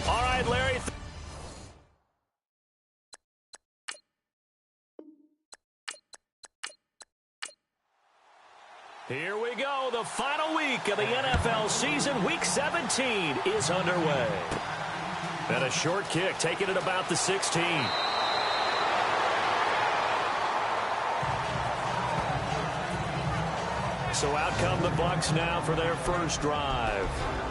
All right, Larry. Here we go. The final week of the NFL season. Week 17 is underway. And a short kick taking it about the 16. So out come the Bucs now for their first drive.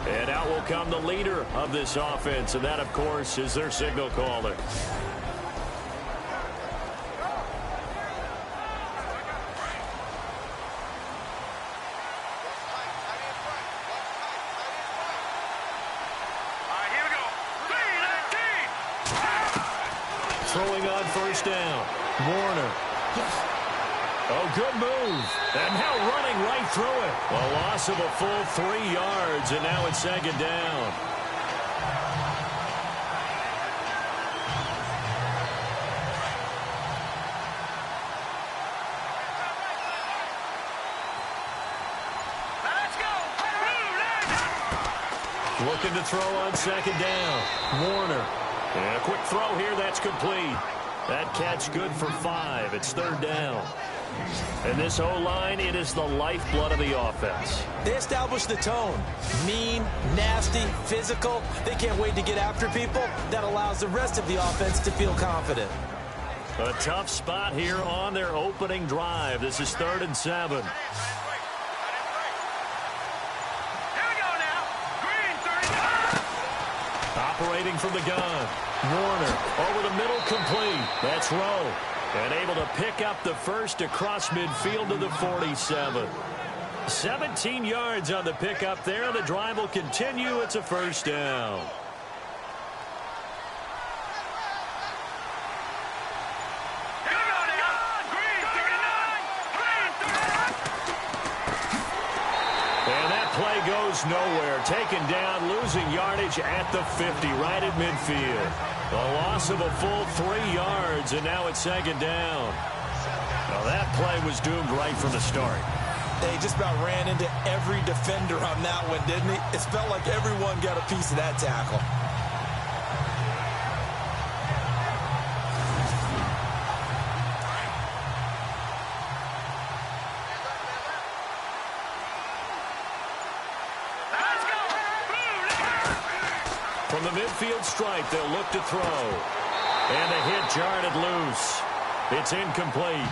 And out will come the leader of this offense, and that, of course, is their signal caller. Throwing on first down. Warner. Oh, good move. And now running right through it. A loss of a full 3 yards, and now it's second down. Looking to throw on second down. Warner. And a quick throw here, that's complete. That catch good for 5. It's third down. And this O-line, it is the lifeblood of the offense. They establish the tone. Mean, nasty, physical. They can't wait to get after people. That allows the rest of the offense to feel confident. A tough spot here on their opening drive. This is 3rd and 7. Operating from the gun. Warner over the middle, complete. That's Rowe. And able to pick up the first across midfield to the 47. 17 yards on the pickup there. The drive will continue. It's a first down. And that play goes nowhere. Taken down, losing yardage at the 50, right at midfield. A loss of a full 3 yards, and now it's second down. Now that play was doomed right from the start. They just about ran into every defender on that one, didn't he? It felt like everyone got a piece of that tackle. From the midfield stripe, they'll look to throw. And the hit jarred it loose. It's incomplete.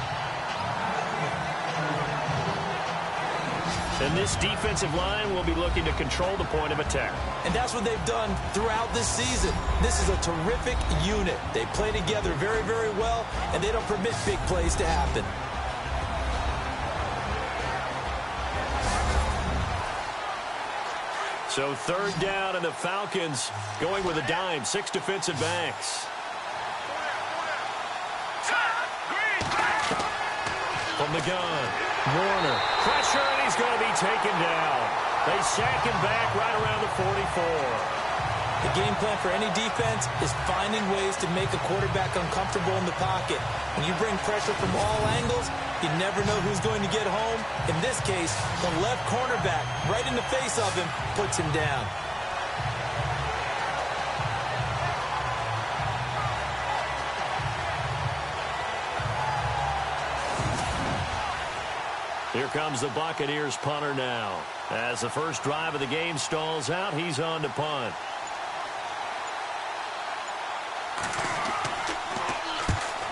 And this defensive line will be looking to control the point of attack. And that's what they've done throughout this season. This is a terrific unit. They play together very, very well, and they don't permit big plays to happen. So third down, and the Falcons going with a dime. 6 defensive backs. From the gun, Warner. Pressure, and he's going to be taken down. They sack him back right around the 44. The game plan for any defense is finding ways to make a quarterback uncomfortable in the pocket. When you bring pressure from all angles, you never know who's going to get home. In this case, the left cornerback, right in the face of him, puts him down. Here comes the Buccaneers punter now. As the first drive of the game stalls out, he's on to punt.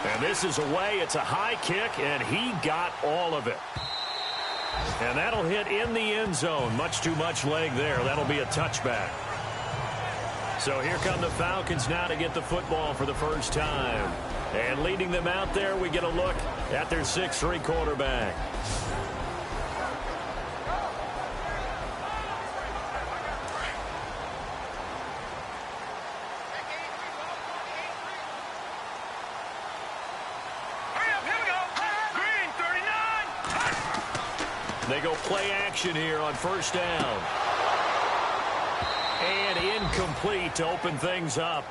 And this is away. It's a high kick, and he got all of it. And that'll hit in the end zone. Much too much leg there. That'll be a touchback. So here come the Falcons now to get the football for the first time. And leading them out there, we get a look at their 6'3" quarterback. They go play action here on first down. And incomplete to open things up.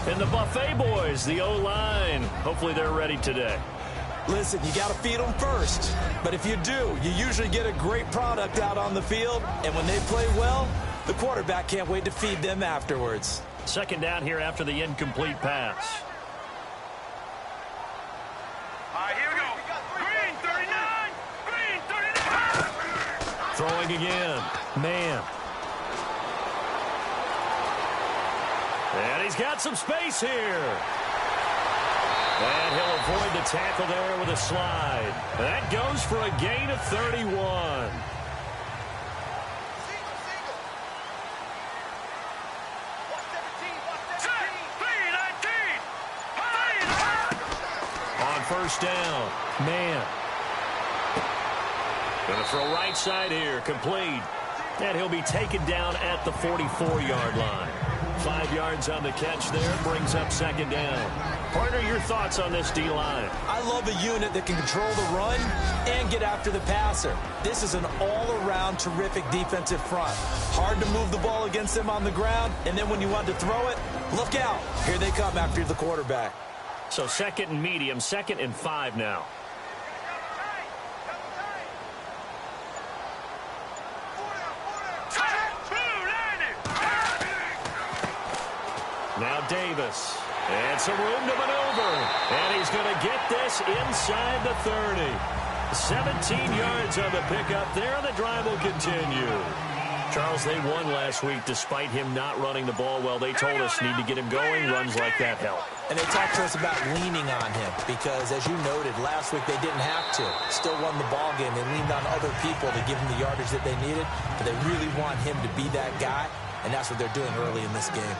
And the Buffet boys, the O-line, hopefully they're ready today. Listen, you got to feed them first. But if you do, you usually get a great product out on the field. And when they play well, the quarterback can't wait to feed them afterwards. Second down here after the incomplete pass. Here we go. Green 39. Green 39. Throwing again. Man. And he's got some space here. And he'll avoid the tackle there with a slide. That goes for a gain of 31. On first down, man. Going to throw right side here, complete. And he'll be taken down at the 44-yard line. 5 yards on the catch there, brings up second down. Partner, your thoughts on this D-line? I love a unit that can control the run and get after the passer. This is an all-around terrific defensive front. Hard to move the ball against them on the ground, and then when you want to throw it, look out. Here they come after the quarterback. So second and medium, 2nd and 5 now. Now Davis. And some room to maneuver. And he's going to get this inside the 30. 17 yards on the pickup there, and the drive will continue. Charles, they won last week despite him not running the ball well. They told us need to get him going. Runs like that help. And they talked to us about leaning on him because, as you noted, last week they didn't have to. Still won the ball game. They leaned on other people to give him the yardage that they needed, but they really want him to be that guy, and that's what they're doing early in this game.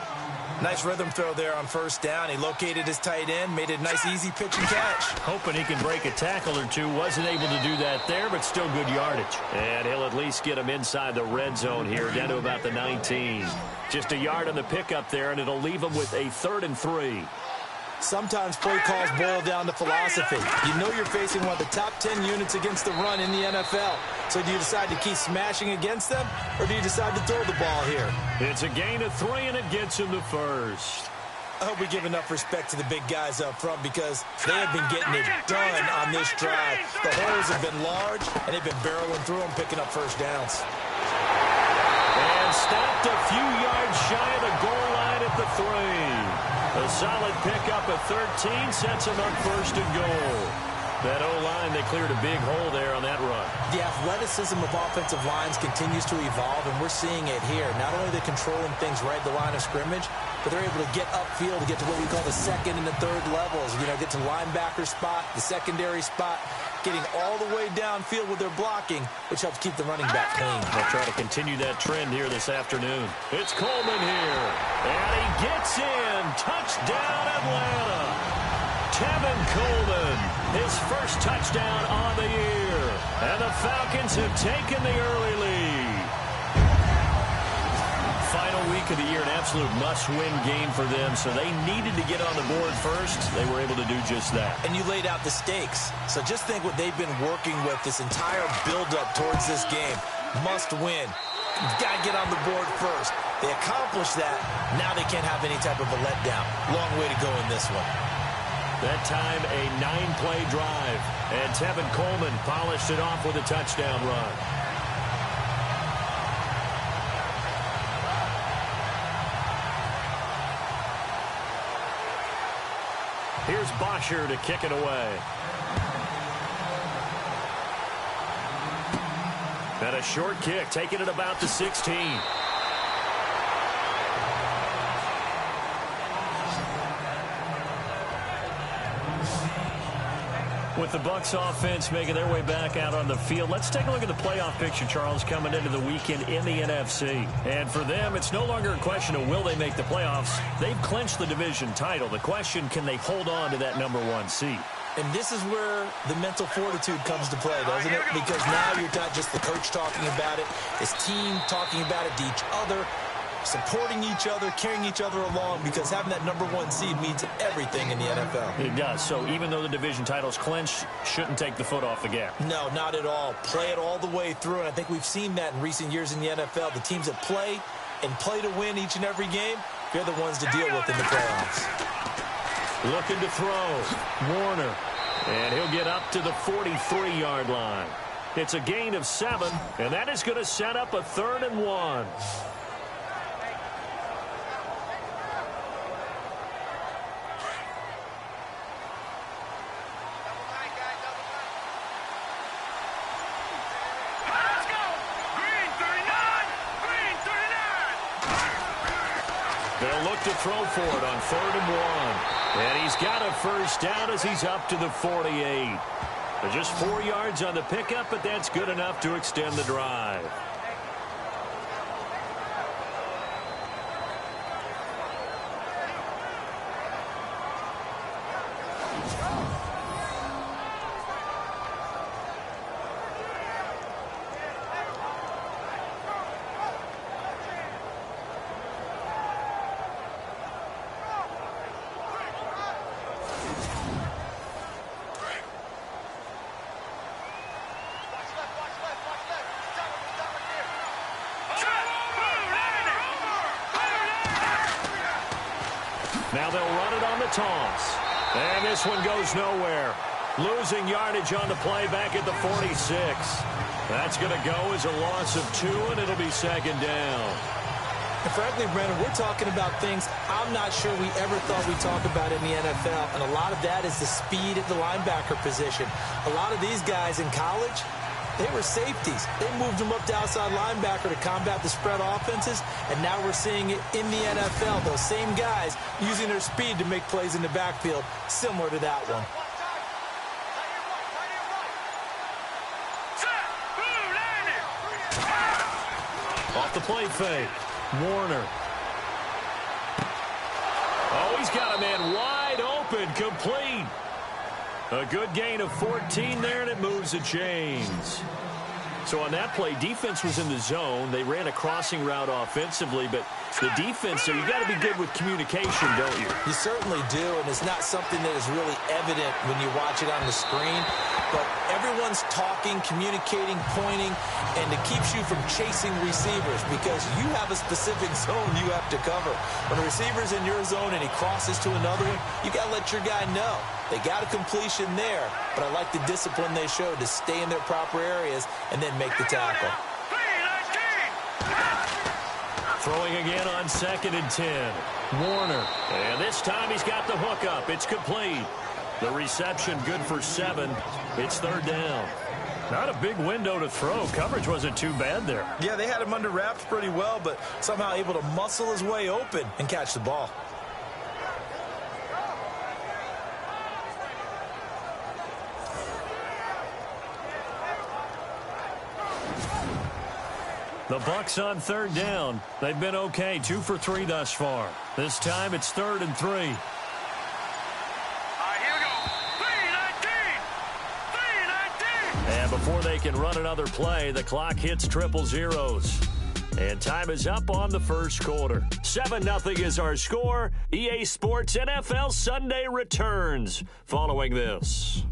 Nice rhythm throw there on first down. He located his tight end, made it a nice, easy pitch and catch. Hoping he can break a tackle or two. Wasn't able to do that there, but still good yardage. And he'll at least get him inside the red zone here, down to about the 19. Just a yard on the pickup there, and it'll leave him with a 3rd and 3. Sometimes play calls boil down to philosophy. You know you're facing one of the top 10 units against the run in the NFL. So do you decide to keep smashing against them, or do you decide to throw the ball here? It's a gain of 3, and it gets him to first. I hope we give enough respect to the big guys up front because they have been getting it done on this drive. The holes have been large, and they've been barreling through them, picking up first downs. And stopped a few yards shy of the goal line at the 3. A solid pickup of 13 sets him up 1st and goal. That O-line, they cleared a big hole there on that run. The athleticism of offensive lines continues to evolve, and we're seeing it here. Not only are they controlling things right at the line of scrimmage, but they're able to get upfield to get to what we call the 2nd and the 3rd levels. You know, get to linebacker spot, the secondary spot, getting all the way downfield with their blocking, which helps keep the running back clean. They'll try to continue that trend here this afternoon. It's Coleman here, and he gets in. Touchdown, Atlanta. Tevin Coleman, his first touchdown on the year. And the Falcons have taken the early lead. Final week of the year, an absolute must-win game for them, so they needed to get on the board first. They were able to do just that. And you laid out the stakes. So just think what they've been working with this entire build-up towards this game. Must win. You've got to get on the board first. They accomplished that. Now they can't have any type of a letdown. Long way to go in this one. That time, a 9-play drive. And Tevin Coleman polished it off with a touchdown run. Here's Bosher to kick it away. And a short kick, taking it about the 16. With the Bucs offense making their way back out on the field, let's take a look at the playoff picture, Charles, coming into the weekend in the NFC. And for them, it's no longer a question of will they make the playoffs. They've clinched the division title. The question, can they hold on to that #1 seed? And this is where the mental fortitude comes to play, doesn't it? Because now you're not just the coach talking about it, his team talking about it to each other. supporting each other, carrying each other along, because having that #1 seed means everything in the NFL. It does. So even though the division title's clinched, shouldn't take the foot off the gas. No, not at all. Play it all the way through, and I think we've seen that in recent years in the NFL. The teams that play and play to win each and every game, they're the ones to deal with in the playoffs. Looking to throw. Warner. And he'll get up to the 43-yard line. It's a gain of 7, and that is going to set up a 3rd and 1. They'll look to throw for it on 3rd and 1. And he's got a first down as he's up to the 48. Just 4 yards on the pickup, but that's good enough to extend the drive. Now they'll run it on the toss. And this one goes nowhere. Losing yardage on the play back at the 46. That's going to go as a loss of 2, and it'll be 2nd down. And frankly, Brandon, we're talking about things I'm not sure we ever thought we'd talk about in the NFL. And a lot of that is the speed at the linebacker position. A lot of these guys in college, they were safeties. They moved them up to outside linebacker to combat the spread offenses, and now we're seeing it in the NFL. Those same guys using their speed to make plays in the backfield, similar to that one. Off the play fake. Warner. Oh, he's got a man wide open, complete. A good gain of 14 there, and it moves the chains. So on that play, defense was in the zone. They ran a crossing route offensively, but the defense, so you got to be good with communication, don't you? You certainly do, and it's not something that is really evident when you watch it on the screen. But everyone's talking, communicating, pointing, and it keeps you from chasing receivers because you have a specific zone you have to cover. When a receiver's in your zone and he crosses to another one, you got to let your guy know. They got a completion there, but I like the discipline they showed to stay in their proper areas and then make the tackle. Throwing again on 2nd and 10. Warner. And this time he's got the hook up. It's complete. The reception good for 7. It's 3rd down. Not a big window to throw. Coverage wasn't too bad there. Yeah, they had him under wraps pretty well, but somehow able to muscle his way open and catch the ball. The Bucs on 3rd down. They've been okay, 2 for 3 thus far. This time it's 3rd and 3. Here we go. 3-19. And before they can run another play, the clock hits triple zeros. And time is up on the first quarter. 7-0 is our score. EA Sports NFL Sunday returns following this.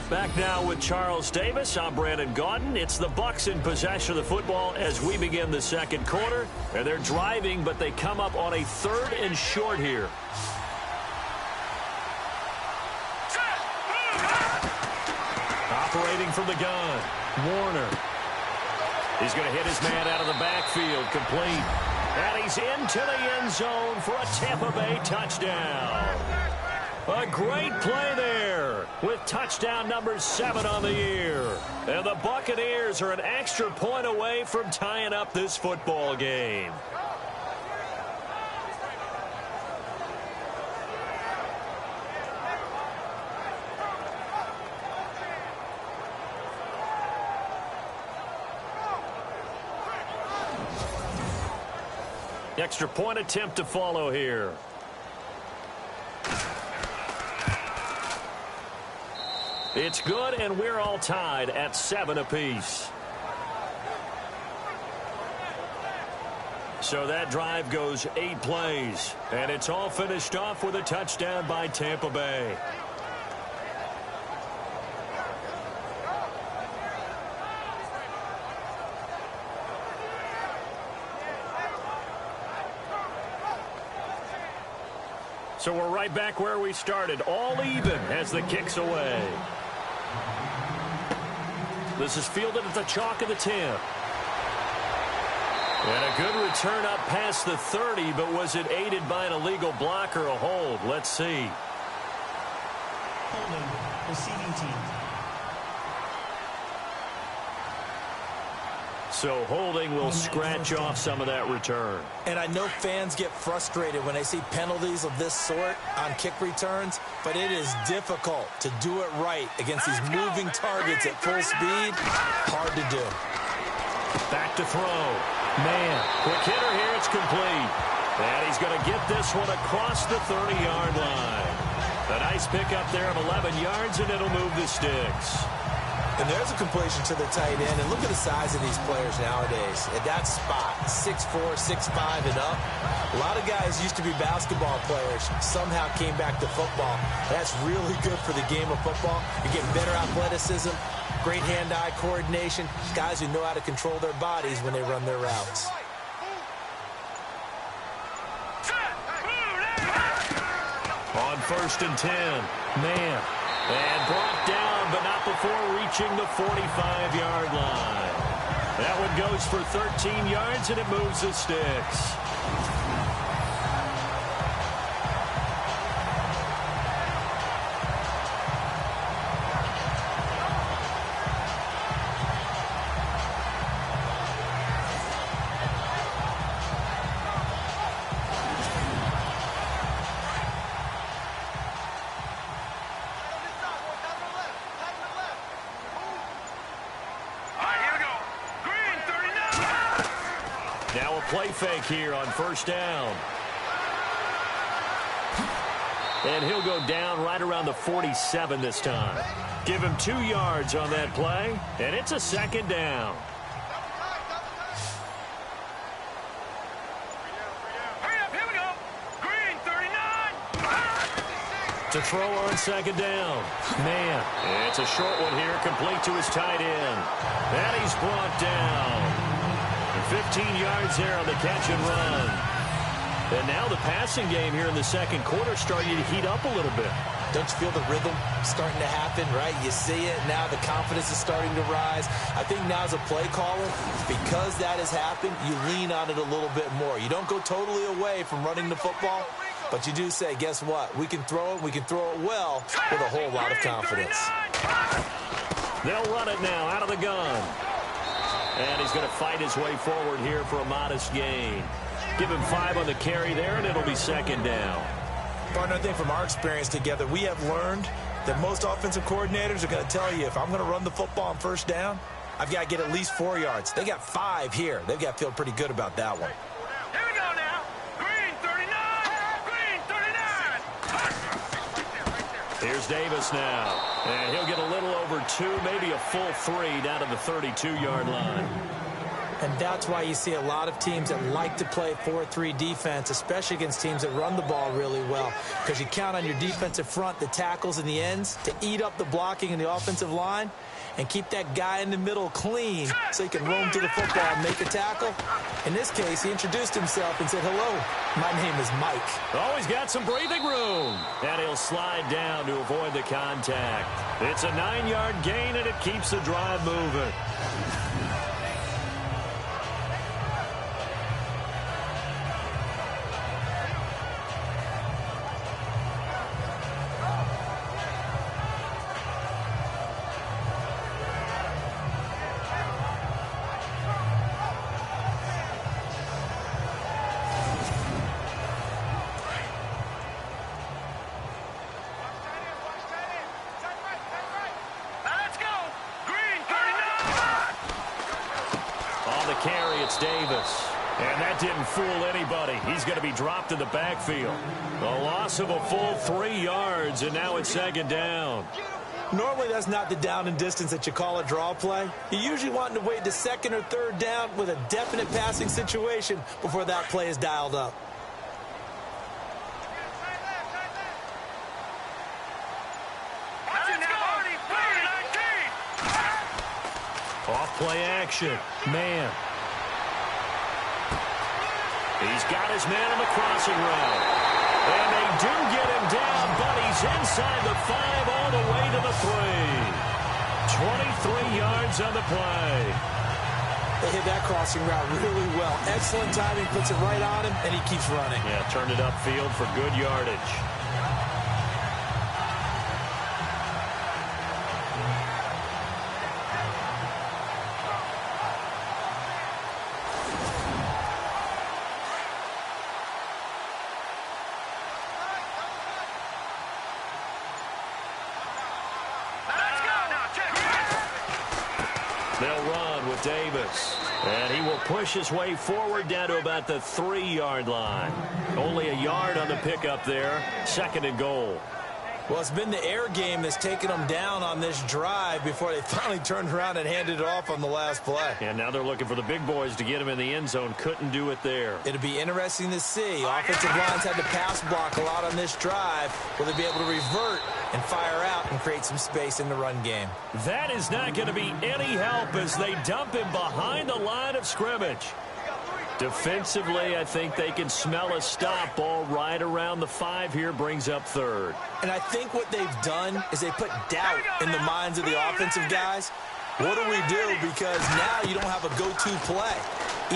Back now with Charles Davis. I'm Brandon Gaudin. It's the Bucs in possession of the football as we begin the second quarter. And they're driving, but they come up on a 3rd and short here. Operating from the gun. Warner. He's going to hit his man out of the backfield. Complete. And he's into the end zone for a Tampa Bay touchdown. A great play there with touchdown number 7 on the year. And the Buccaneers are an extra point away from tying up this football game. Extra point attempt to follow here. It's good, and we're all tied at 7 apiece. So that drive goes 8 plays, and it's all finished off with a touchdown by Tampa Bay. So we're right back where we started, all even as the kick's away. This is fielded at the chalk of the 10. And a good return up past the 30, but was it aided by an illegal block or a hold? Let's see. Holding, receiving team. So holding will scratch off some of that return. And I know fans get frustrated when they see penalties of this sort on kick returns, but it is difficult to do it right against these moving targets at full speed. Hard to do. Back to throw. Man, quick hitter here. It's complete. And he's going to get this one across the 30-yard line. A nice pickup there of 11 yards, and it'll move the sticks. And there's a completion to the tight end. And look at the size of these players nowadays. At that spot, 6'4", 6'5", and up. A lot of guys used to be basketball players, somehow came back to football. That's really good for the game of football. You're getting better athleticism, great hand-eye coordination. Guys who know how to control their bodies when they run their routes. On 1st and 10. Man. And brought down, but not before reaching the 45-yard line. That one goes for 13 yards, and it moves the sticks. Play fake here on 1st down. And he'll go down right around the 47 this time. Give him 2 yards on that play, and it's a 2nd down. Hurry up, here we go. Green, 39. To throw on 2nd down. Man, it's a short one here, complete to his tight end. And he's brought down. 15 yards there on the catch and run. And now the passing game here in the 2nd quarter starting to heat up a little bit. Don't you feel the rhythm starting to happen, right? You see it. Now the confidence is starting to rise. I think now as a play caller, because that has happened, you lean on it a little bit more. You don't go totally away from running the football, but you do say, guess what? We can throw it. We can throw it well with a whole lot of confidence. They'll run it now out of the gun. And he's going to fight his way forward here for a modest gain. Give him 5 on the carry there, and it'll be 2nd down. Partner, I think from our experience together, we have learned that most offensive coordinators are going to tell you, if I'm going to run the football on 1st down, I've got to get at least 4 yards. They got 5 here. They've got to feel pretty good about that one. Here we go now. Green, 39. Green, 39. Here's Davis now. And he'll get a little over 2, maybe a full 3 down to the 32-yard line. And that's why you see a lot of teams that like to play 4-3 defense, especially against teams that run the ball really well, because you count on your defensive front, the tackles and the ends, to eat up the blocking in the offensive line and keep that guy in the middle clean so he can roam to the football and make a tackle. In this case, he introduced himself and said, hello, my name is Mike. Oh, he's got some breathing room. And he'll slide down to avoid the contact. It's a 9-yard gain, and it keeps the drive moving. Carry, it's Davis. And that didn't fool anybody. He's going to be dropped in the backfield. A loss of a full 3 yards, and now it's 2nd down. Normally, that's not the down and distance that you call a draw play. You usually want to wait to second or third down with a definite passing situation before that play is dialed up. Off play action. Man. He's got his man on the crossing route. And they do get him down, but he's inside the 5 all the way to the 3. 23 yards on the play. They hit that crossing route really well. Excellent timing, puts it right on him, and he keeps running. Yeah, turned it upfield for good yardage. They'll run with Davis. And he will push his way forward down to about the 3-yard line. Only a yard on the pickup there. 2nd and goal. Well, it's been the air game that's taken them down on this drive before they finally turned around and handed it off on the last play. And now they're looking for the big boys to get him in the end zone. Couldn't do it there. It'll be interesting to see. Offensive lines had to pass block a lot on this drive. Will they be able to revert and fire out and create some space in the run game? That is not going to be any help as they dump him behind the line of scrimmage. Defensively, I think they can smell a stop. Ball right around the 5 here, brings up 3rd. And I think what they've done is they put doubt in the minds of the offensive guys. What do we do? Because now you don't have a go-to play.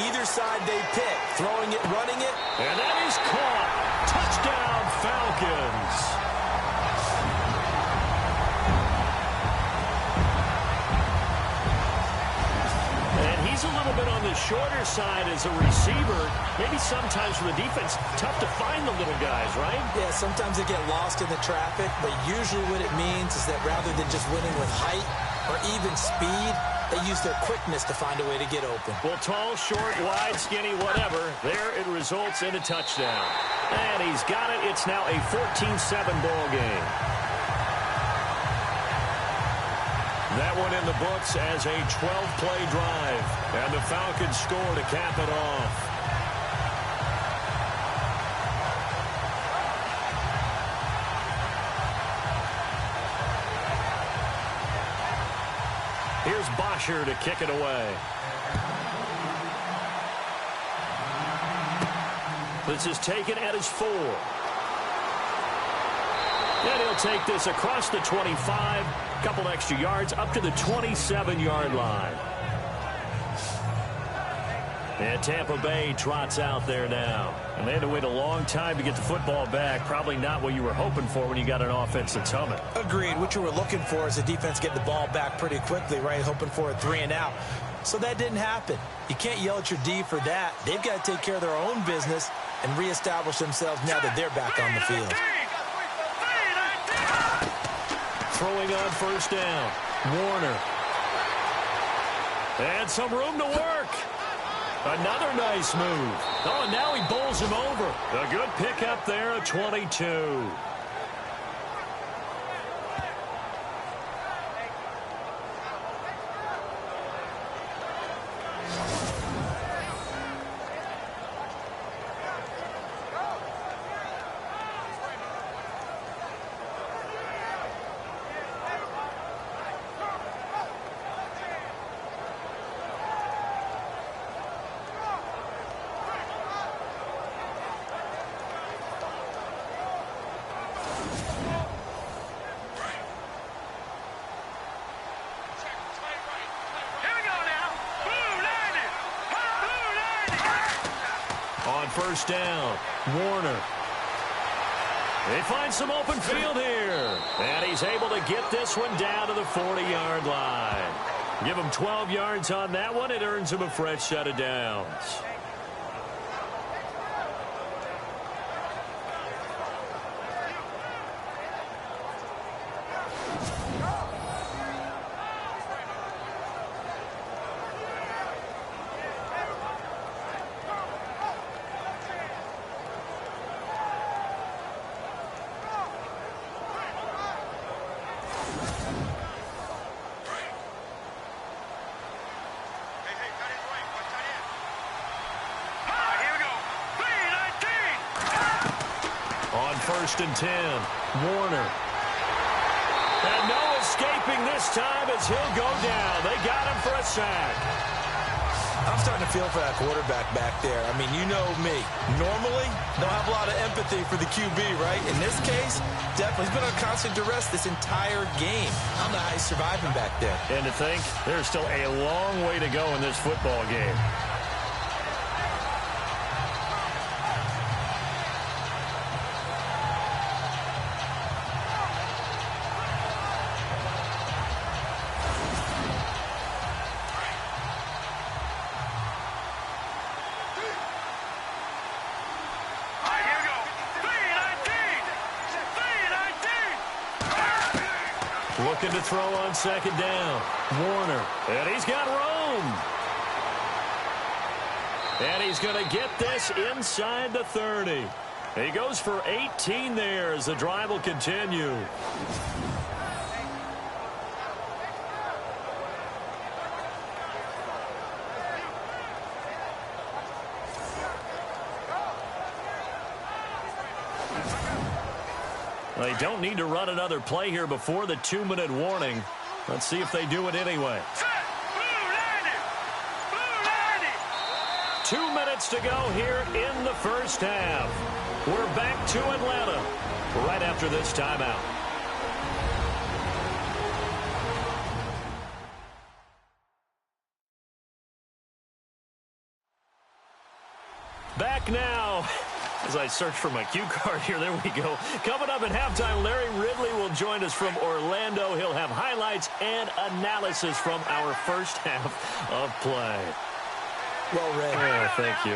Either side they pick, throwing it, running it. And that is caught. Touchdown, Falcons. He's a little bit on the shorter side as a receiver. Maybe sometimes for the defense, tough to find the little guys, right? Yeah, sometimes they get lost in the traffic, but usually what it means is that rather than just winning with height or even speed, they use their quickness to find a way to get open. Well, tall, short, wide, skinny, whatever, there it results in a touchdown. And he's got it. It's now a 14-7 ball game. That one in the books as a 12-play drive. And the Falcons score to cap it off. Here's Bosher to kick it away. This is taken at his 4. And he'll take this across the 25. Couple extra yards up to the 27-yard line. And Tampa Bay trots out there now. And they had to wait a long time to get the football back. Probably not what you were hoping for when you got an offense that's humming. Agreed. What you were looking for is the defense get the ball back pretty quickly, right? Hoping for a 3 and out. So that didn't happen. You can't yell at your D for that. They've got to take care of their own business and reestablish themselves now that they're back on the field. Throwing on first down. Warner. And some room to work. Another nice move. Oh, and now he bowls him over. A good pickup there at 22. First down, Warner. They find some open field here. And he's able to get this one down to the 40-yard line. Give him 12 yards on that one. It earns him a fresh set of downs. 1st and 10. Warner. And no escaping this time as he'll go down. They got him for a sack. I'm starting to feel for that quarterback back there. I mean, you know me. Normally, don't have a lot of empathy for the QB, right? In this case, definitely. He's been on constant duress this entire game. I don't know how he's surviving back there. And to think, there's still a long way to go in this football game. Looking to throw on 2nd down. Warner. And he's got room. And he's going to get this inside the 30. He goes for 18 there as the drive will continue. They don't need to run another play here before the 2-minute warning. Let's see if they do it anyway. 2 minutes to go here in the first half. We're back to Atlanta right after this timeout. Back now. As I search for my cue card here, there we go. Coming up at halftime, Larry Ridley will join us from Orlando. He'll have highlights and analysis from our first half of play. Well read. Oh, thank you.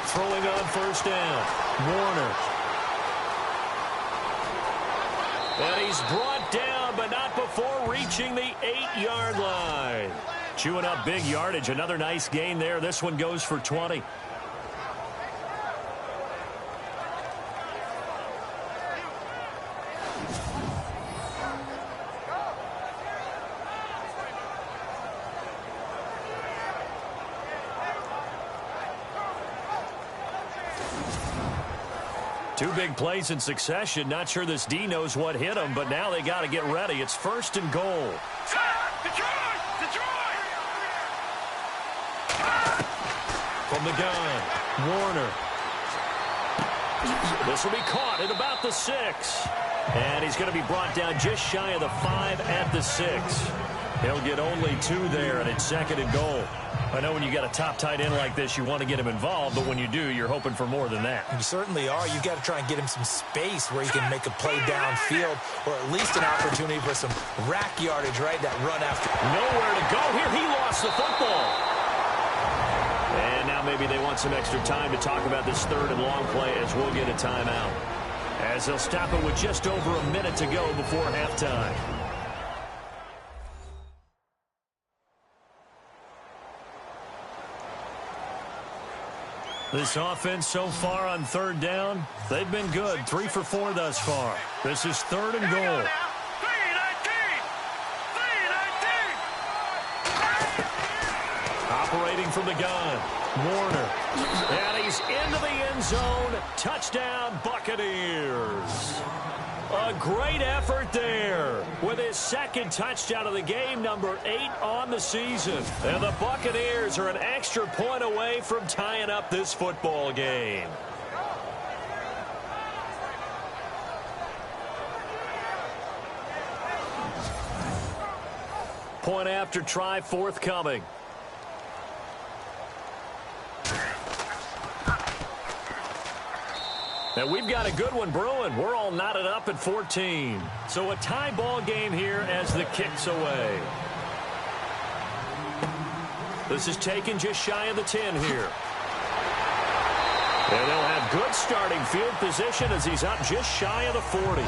Throwing on 1st down. Warner. And he's brought down, but not before reaching the 8-yard line. Chewing up big yardage. Another nice gain there. This one goes for 20. Two big plays in succession. Not sure this D knows what hit him, but now they got to get ready. It's 1st and goal. From the gun, Warner. This will be caught at about the 6. And he's going to be brought down just shy of the 5 at the 6. He'll get only 2 there, and it's 2nd and goal. I know when you got a top tight end like this, you want to get him involved, but when you do, you're hoping for more than that. You certainly are. You've got to try and get him some space where he can make a play downfield, or at least an opportunity for some rack yardage, right? That run after. Nowhere to go here. He lost the football. And now maybe they want some extra time to talk about this 3rd and long play as we'll get a timeout. As they'll stop it with just over a minute to go before halftime. This offense so far on 3rd down, they've been good. 3 for 4 thus far. This is 3rd and goal. Operating from the gun, Warner. And he's into the end zone. Touchdown, Buccaneers. A great effort there with his 2nd touchdown of the game, number 8 on the season. And the Buccaneers are an extra point away from tying up this football game. Point after try forthcoming. And we've got a good one brewing. We're all knotted up at 14. So a tie ball game here as the kick's away. This is taken just shy of the 10 here. And they'll have good starting field position as he's up just shy of the 40.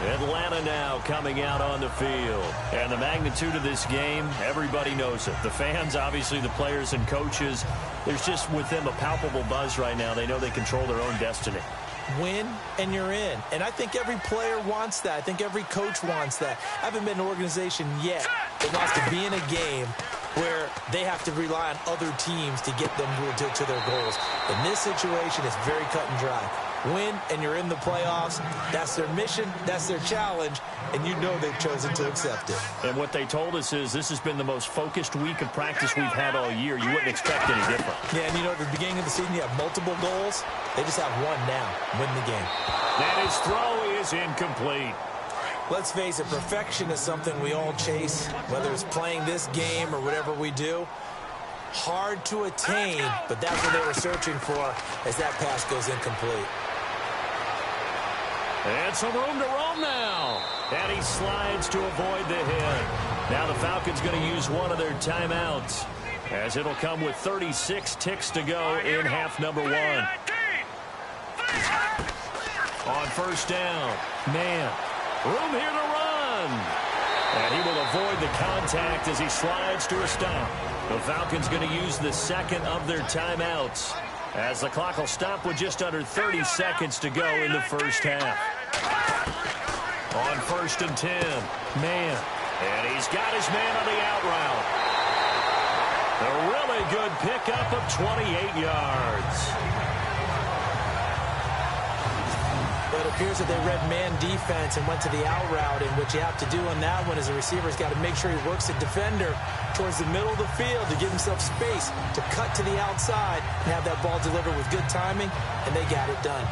Atlanta now coming out on the field. And the magnitude of this game, everybody knows it. The fans, obviously the players and coaches, there's just with them a palpable buzz right now. They know they control their own destiny. Win and you're in. And I think every player wants that. I think every coach wants that. I haven't been an organization yet that wants to be in a game where they have to rely on other teams to get them to their goals. In this situation, it's very cut and dry. Win, and you're in the playoffs. That's their mission. That's their challenge. And you know they've chosen to accept it. And what they told us is this has been the most focused week of practice we've had all year. You wouldn't expect any different. Yeah, and you know, at the beginning of the season, you have multiple goals. They just have one now. Win the game. And his throw is incomplete. Let's face it, perfection is something we all chase, whether it's playing this game or whatever we do. Hard to attain, but that's what they were searching for as that pass goes incomplete. And some room to roam now. And he slides to avoid the hit. Now the Falcons going to use one of their timeouts, as it'll come with 36 ticks to go in half number 1. On first down, man, room here to run. And he will avoid the contact as he slides to a stop. The Falcons going to use the second of their timeouts, as the clock will stop with just under 30 seconds to go in the first half. On first and 10, man, and he's got his man on the out route. A really good pickup of 28 yards. But it appears that they read man defense and went to the out route, and what you have to do on that one is the receiver's got to make sure he works the defender towards the middle of the field to give himself space to cut to the outside and have that ball delivered with good timing, and they got it done.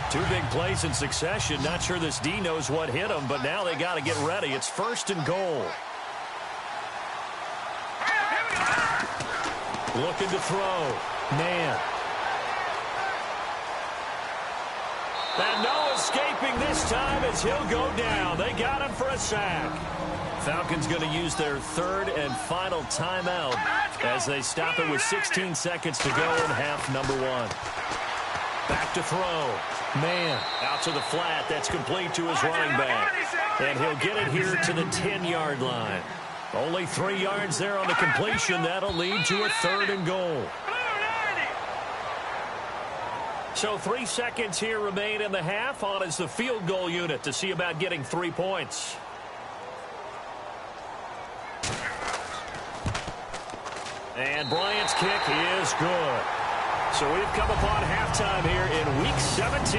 Two big plays in succession. Not sure this D knows what hit him, but now they got to get ready. It's first and goal. Looking to throw. Man. And no escaping this time as he'll go down. They got him for a sack. Falcons going to use their third and final timeout as they stop it with 16 seconds to go in half number 1. Back to throw. Man, out to the flat. That's complete to his running back. And he'll get it here to the 10-yard line. Only 3 yards there on the completion. That'll lead to a third and goal. So 3 seconds here remain in the half. On is the field goal unit to see about getting 3 points. And Bryant's kick is good. So we've come upon halftime here in Week 17,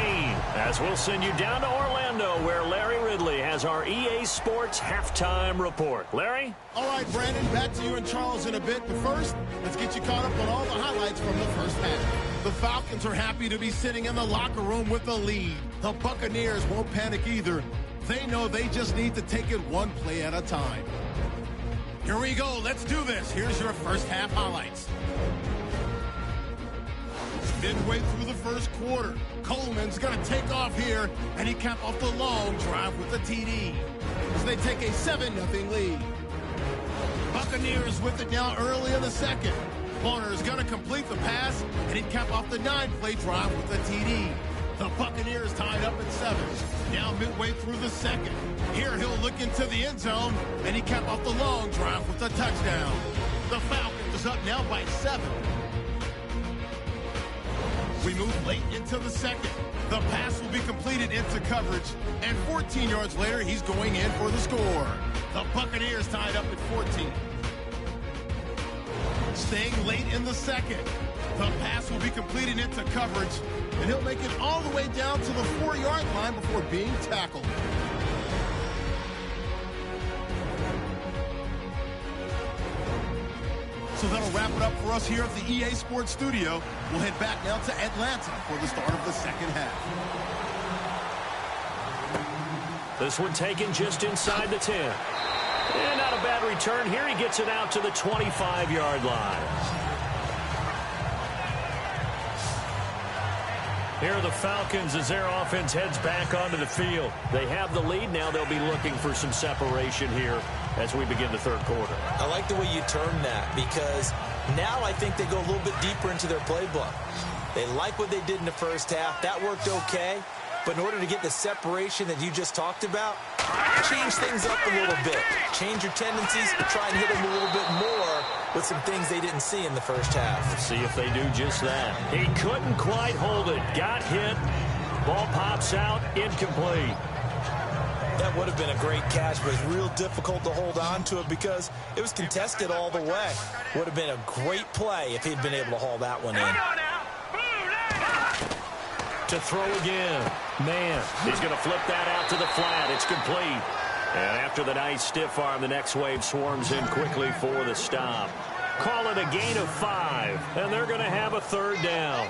as we'll send you down to Orlando, where Larry Ridley has our EA Sports Halftime Report. Larry? All right, Brandon, back to you and Charles in a bit. But first, let's get you caught up on all the highlights from the first half. The Falcons are happy to be sitting in the locker room with the lead. The Buccaneers won't panic either. They know they just need to take it one play at a time. Here we go. Let's do this. Here's your first half highlights. Midway through the first quarter, Coleman's going to take off here, and he capped off the long drive with the TD as they take a 7-0 lead. Buccaneers with it now early in the second. Bonner's going to complete the pass, and he capped off the 9-play drive with the TD. The Buccaneers tied up at 7. Now midway through the second. Here he'll look into the end zone, and he capped off the long drive with a touchdown. The Falcons up now by 7. We move late into the second. The pass will be completed into coverage, and 14 yards later, he's going in for the score. The Buccaneers tied up at 14. Staying late in the second. The pass will be completed into coverage, and he'll make it all the way down to the 4-yard line before being tackled. So that'll wrap it up for us here at the EA Sports Studio. We'll head back now to Atlanta for the start of the second half. This one taken just inside the 10. And not a bad return here. He gets it out to the 25-yard line. Here are the Falcons as their offense heads back onto the field. They have the lead. Now they'll be looking for some separation here as we begin the third quarter. I like the way you term that, because now I think they go a little bit deeper into their playbook. They like what they did in the first half. That worked okay. But in order to get the separation that you just talked about, change things up a little bit. Change your tendencies, try and hit them a little bit more with some things they didn't see in the first half. See if they do just that. He couldn't quite hold it. Got hit. Ball pops out. Incomplete. That would have been a great catch, but it's real difficult to hold on to it because it was contested all the way. Would have been a great play if he'd been able to haul that one in. To throw again. Man, he's going to flip that out to the flat. It's complete. And after the nice stiff arm, the next wave swarms in quickly for the stop. Call it a gain of 5, and they're going to have a third down.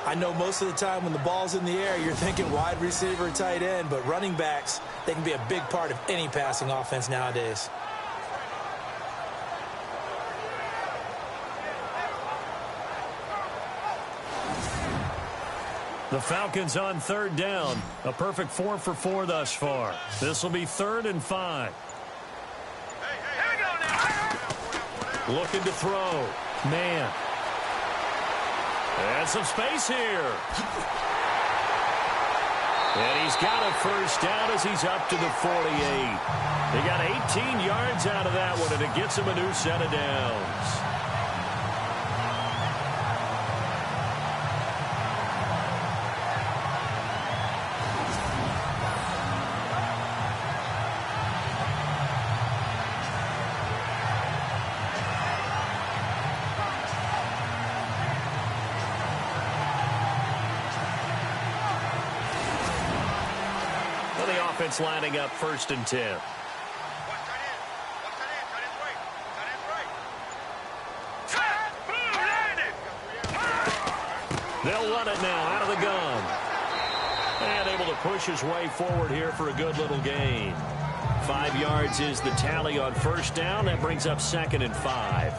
I know most of the time when the ball's in the air, you're thinking wide receiver, tight end, but running backs, they can be a big part of any passing offense nowadays. The Falcons on third down. A perfect 4 for 4 thus far. This will be 3rd and 5. Looking to throw. Man. And some space here. And he's got a first down as he's up to the 48. They got 18 yards out of that one, and it gets him a new set of downs. Lining up 1st and 10. They'll run it now out of the gun. And able to push his way forward here for a good little gain. 5 yards is the tally on 1st down. That brings up 2nd and 5.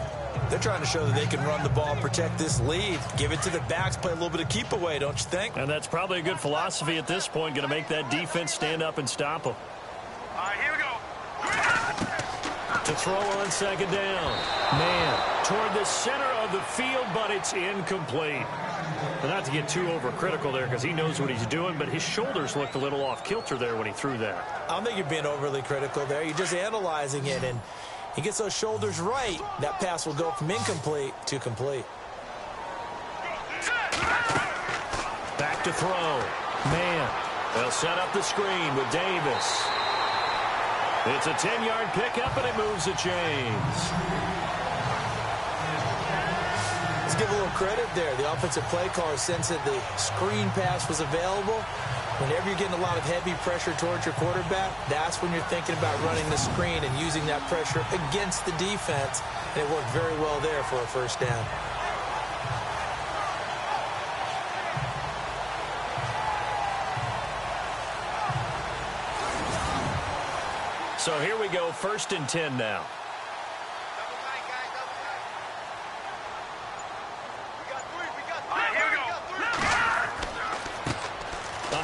They're trying to show that they can run the ball, protect this lead. Give it to the backs, play a little bit of keep away, don't you think? And that's probably a good philosophy at this point. Going to make that defense stand up and stop them. All right, here we go. To throw on 2nd down. Man, toward the center of the field, but it's incomplete. But not to get too overcritical there because he knows what he's doing, but his shoulders looked a little off kilter there when he threw that. I don't think you're being overly critical there. You're just analyzing it, and he gets those shoulders right. That pass will go from incomplete to complete. Back to throw. Man, they'll set up the screen with Davis. It's a 10-yard pickup, and it moves the chains. Let's give a little credit there. The offensive play caller sensed that the screen pass was available. Whenever you're getting a lot of heavy pressure towards your quarterback, that's when you're thinking about running the screen and using that pressure against the defense. And it worked very well there for a first down. So here we go, 1st and 10 now.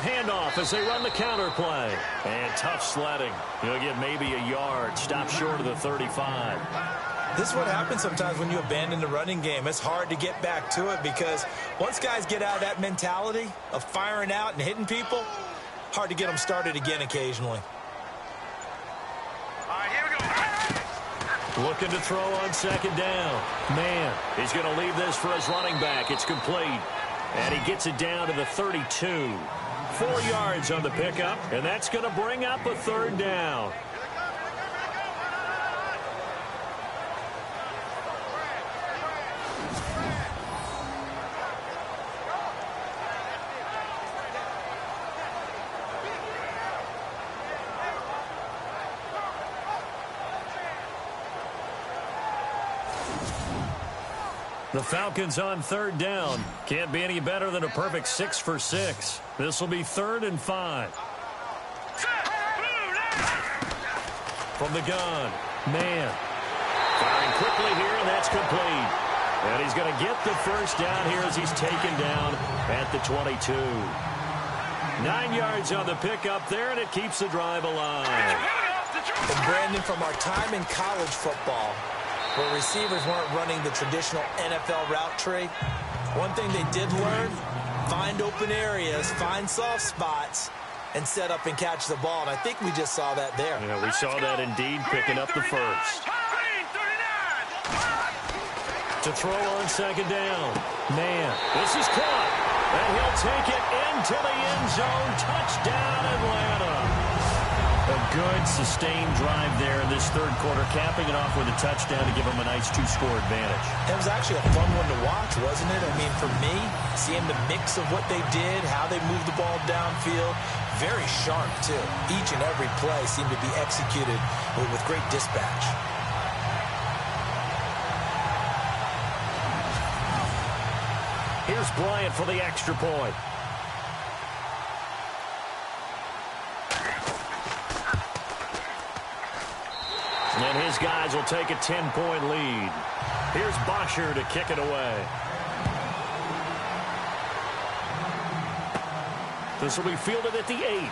Handoff as they run the counter play. And tough sledding. He'll get maybe a yard. Stop short of the 35. This is what happens sometimes when you abandon the running game. It's hard to get back to it because once guys get out of that mentality of firing out and hitting people, hard to get them started again occasionally. All right, here we go. Looking to throw on 2nd down. Man, he's going to leave this for his running back. It's complete. And he gets it down to the 32. 4 yards on the pickup, and that's going to bring up a 3rd down. The Falcons on 3rd down. Can't be any better than a perfect 6 for 6. This will be 3rd and 5. From the gun. Man. Firing quickly here, and that's complete. And he's going to get the first down here as he's taken down at the 22. 9 yards on the pickup there, and it keeps the drive alive. And Brandon, from our time in college football, where receivers weren't running the traditional NFL route tree, one thing they did learn, find open areas, find soft spots, and set up and catch the ball. And I think we just saw that there. Yeah, we saw that indeed, picking up the first. To throw on 2nd down. Man, this is caught. And he'll take it into the end zone. Touchdown, Atlanta. A good, sustained drive there in this third quarter, capping it off with a touchdown to give them a nice two-score advantage. It was actually a fun one to watch, wasn't it? I mean, for me, seeing the mix of what they did, how they moved the ball downfield, very sharp, too. Each and every play seemed to be executed with great dispatch. Here's Bryant for the extra point. And his guys will take a 10-point lead. Here's Bosher to kick it away. This will be fielded at the 8.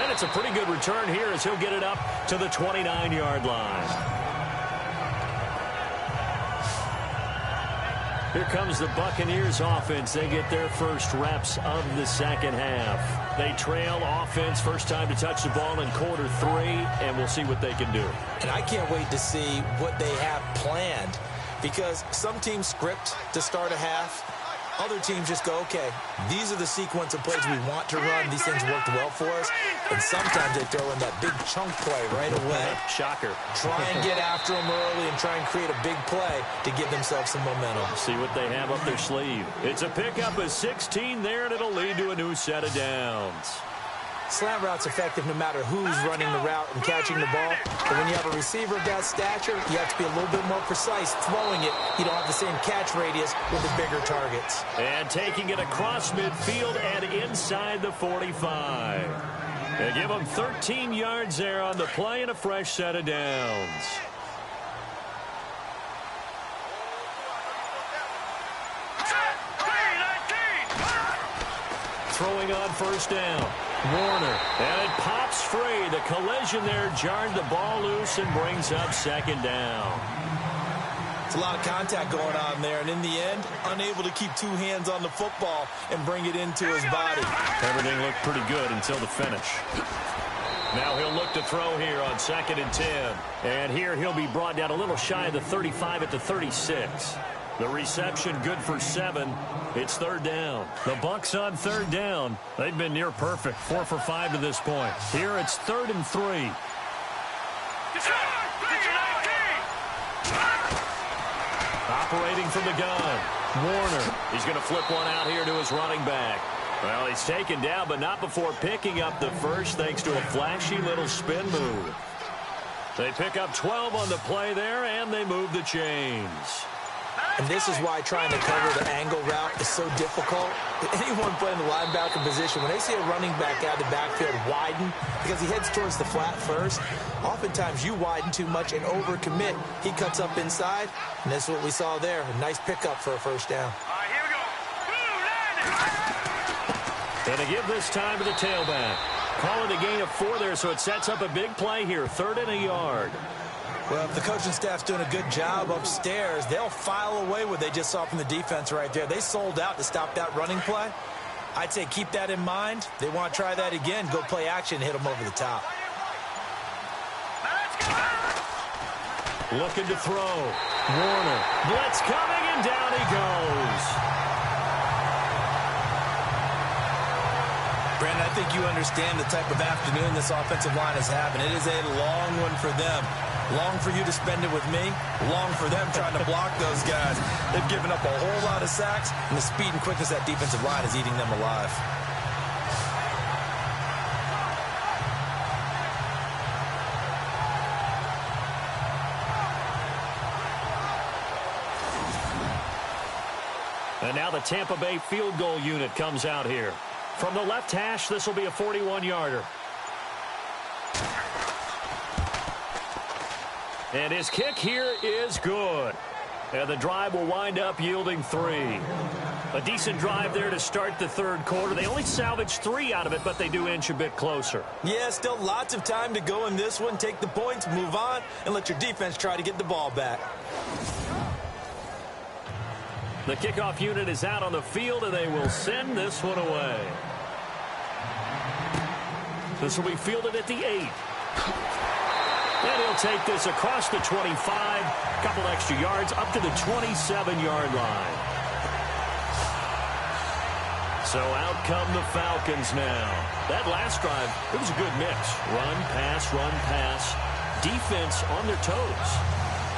And it's a pretty good return here as he'll get it up to the 29-yard line. Here comes the Buccaneers offense. They get their first reps of the second half. They trail offense, first time to touch the ball in quarter 3, and we'll see what they can do. And I can't wait to see what they have planned, because some teams script to start a half. Other teams just go, okay, these are the sequence of plays we want to run. These things worked well for us. And sometimes they throw in that big chunk play right away. Shocker. Try and get after them early and try and create a big play to give themselves some momentum. See what they have up their sleeve. It's a pickup of 16 there, and it'll lead to a new set of downs. Slant route's effective no matter who's running the route and catching the ball. But when you have a receiver of that stature, you have to be a little bit more precise throwing it. You don't have the same catch radius with the bigger targets. And taking it across midfield and inside the 45. They give them 13 yards there on the play and a fresh set of downs. Throwing on first down. Warner, and it pops free. The collision there jarred the ball loose and brings up second down. It's a lot of contact going on there, and in the end, unable to keep two hands on the football and bring it into his body. Everything looked pretty good until the finish. Now he'll look to throw here on 2nd and 10. And here he'll be brought down a little shy of the 35 at the 36. The reception good for 7. It's third down. The Bucs on third down. They've been near perfect. 4 for 5 to this point. Here it's 3rd and 3. Operating from the gun. Warner. He's going to flip one out here to his running back. Well, he's taken down, but not before picking up the first thanks to a flashy little spin move. They pick up 12 on the play there, and they move the chains. And this is why trying to cover the angle route is so difficult. Anyone playing the linebacker position, when they see a running back out of the backfield widen, because he heads towards the flat first, oftentimes you widen too much and overcommit. He cuts up inside, and that's what we saw there. A nice pickup for a first down. All right, here we go. And they give this time to the tailback. Call it a gain of 4 there, so it sets up a big play here. 3rd and a yard. Well, if the coaching staff's doing a good job upstairs, they'll file away what they just saw from the defense right there. They sold out to stop that running play. I'd say keep that in mind. They want to try that again. Go play action and hit them over the top. Looking to throw. Warner. Blitz coming, and down he goes. Brandon, I think you understand the type of afternoon this offensive line is having. It is a long one for them. Long for you to spend it with me. Long for them trying to block those guys. They've given up a whole lot of sacks, and the speed and quickness of that defensive line is eating them alive. And now the Tampa Bay field goal unit comes out here. From the left hash, this will be a 41-yarder. And his kick here is good. And the drive will wind up yielding 3. A decent drive there to start the third quarter. They only salvaged 3 out of it, but they do inch a bit closer. Yeah, still lots of time to go in this one. Take the points, move on, and let your defense try to get the ball back. The kickoff unit is out on the field, and they will send this one away. This will be fielded at the 8. And he'll take this across the 25, a couple extra yards, up to the 27-yard line. So out come the Falcons now. That last drive, it was a good mix. Run, pass, defense on their toes.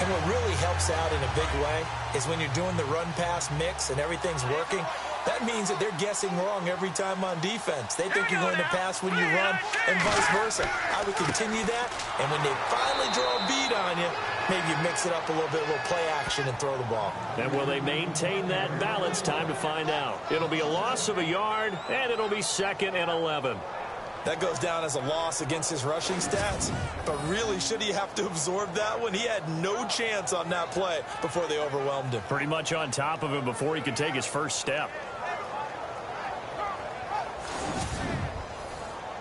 And what really helps out in a big way is when you're doing the run-pass mix and everything's working, that means that they're guessing wrong every time on defense. They think you're going to pass when you run and vice versa. I would continue that, and when they finally draw a beat on you, maybe you mix it up a little bit, a little play action, and throw the ball. And will they maintain that balance? Time to find out. It'll be a loss of a yard, and it'll be 2nd and 11. That goes down as a loss against his rushing stats, but really, should he have to absorb that one? He had no chance on that play before they overwhelmed him. Pretty much on top of him before he could take his first step.